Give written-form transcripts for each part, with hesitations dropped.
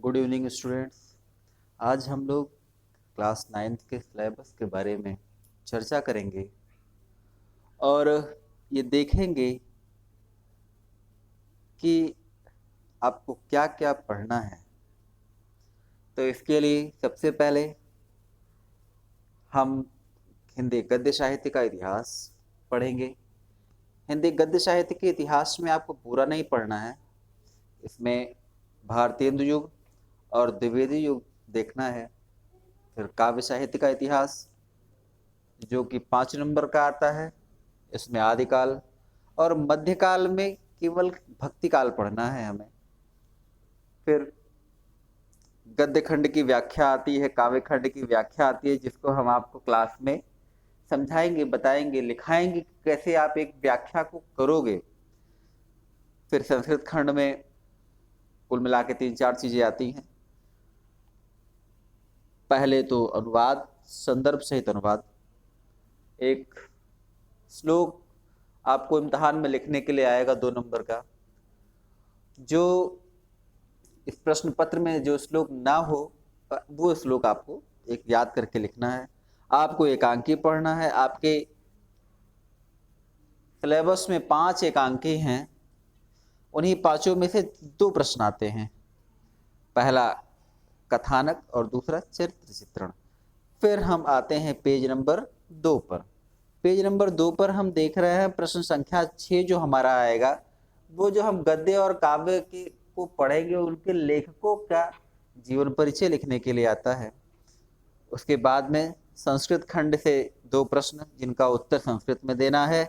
Good evening students. आज हम लोग क्लास 9th के सिलेबस के बारे में चर्चा करेंगे और ये देखेंगे कि आपको क्या क्या पढ़ना है। तो इसके लिए सबसे पहले हम हिंदी गद्य साहित्य का इतिहास पढ़ेंगे। हिंदी गद्य साहित्य के इतिहास में आपको पूरा नहीं पढ़ना है, इसमें भारतेंदु युग और द्विवेदी युग देखना है। फिर काव्य साहित्य का इतिहास जो कि 5 नंबर का आता है, इसमें आदिकाल और मध्यकाल में केवल भक्ति काल पढ़ना है हमें। फिर गद्य खंड की व्याख्या आती है, काव्य खंड की व्याख्या आती है, जिसको हम आपको क्लास में समझाएंगे, बताएंगे, लिखाएंगे कि कैसे आप एक व्याख्या को करोगे। फिर संस्कृत खंड में कुल मिला के 3-4 चीजें आती हैं। पहले तो अनुवाद, संदर्भ सहित अनुवाद। एक श्लोक आपको इम्तिहान में लिखने के लिए आएगा 2 नंबर का। जो इस प्रश्न पत्र में जो श्लोक ना हो वो श्लोक आपको एक याद करके लिखना है। आपको एकांकी पढ़ना है। आपके सिलेबस में 5 एकांकी हैं, उन्हीं 5 में से 2 प्रश्न आते हैं। पहला कथानक और दूसरा चरित्र चित्रण। फिर हम आते हैं पेज नंबर 2 पर। पेज नंबर 2 पर हम देख रहे हैं प्रश्न संख्या 6 जो हमारा आएगा, वो जो हम गद्य और काव्य के को पढ़ेंगे उनके लेखकों का जीवन परिचय लिखने के लिए आता है। उसके बाद में संस्कृत खंड से 2 प्रश्न जिनका उत्तर संस्कृत में देना है।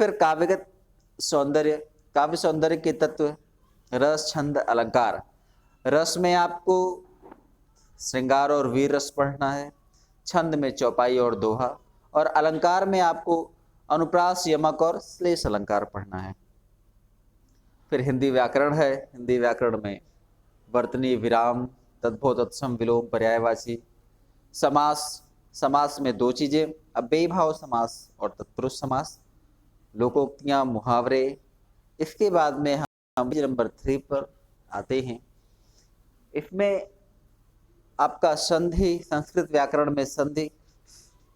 फिर काव्यगत सौंदर्य, काव्य सौंदर्य के तत्व, रस, छंद, अलंकार। रस में आपको श्रृंगार और वीर रस पढ़ना है, छंद में चौपाई और दोहा, और अलंकार में आपको अनुप्रास, यमक और श्लेष अलंकार पढ़ना है। फिर हिंदी व्याकरण है। हिंदी व्याकरण में वर्तनी, विराम, तद्भव, तत्सम, विलोम, पर्यायवाची। समास, समास में 2 चीजें, अव्ययीभाव समास और तत्पुरुष समास। लोकोक्तियां, मुहावरे। इसके बाद में हम पेज नंबर 3 पर आते हैं। इसमें आपका संधि, संस्कृत व्याकरण में संधि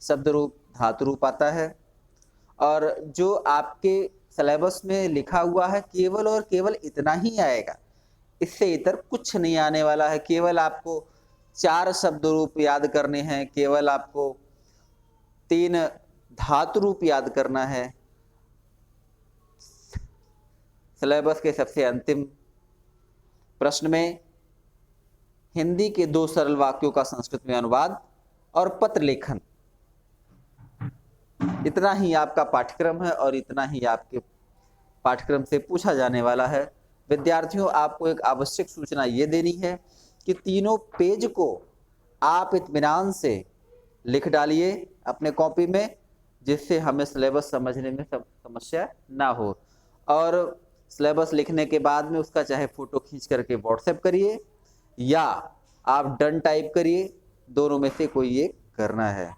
शब्द रूप, धातु रूप आता है, और जो आपके सिलेबस में लिखा हुआ है केवल और केवल इतना ही आएगा, इससे इतर कुछ नहीं आने वाला है। केवल आपको 4 शब्द रूप याद करने हैं, केवल आपको 3 धातु रूप याद करना है। सिलेबस के सबसे अंतिम प्रश्न में हिंदी के 2 सरल वाक्यों का संस्कृत में अनुवाद और पत्र लेखन। इतना ही आपका पाठ्यक्रम है और इतना ही आपके पाठ्यक्रम से पूछा जाने वाला है। विद्यार्थियों, आपको एक आवश्यक सूचना ये देनी है कि तीनों पेज को आप इत्मीनान से लिख डालिए अपने कॉपी में, जिससे हमें सिलेबस समझने में समस्या ना हो। और सिलेबस लिखने के बाद में उसका चाहे फोटो खींच करके व्हाट्सएप करिए या आप डन टाइप करिए, दोनों में से कोई एक करना है।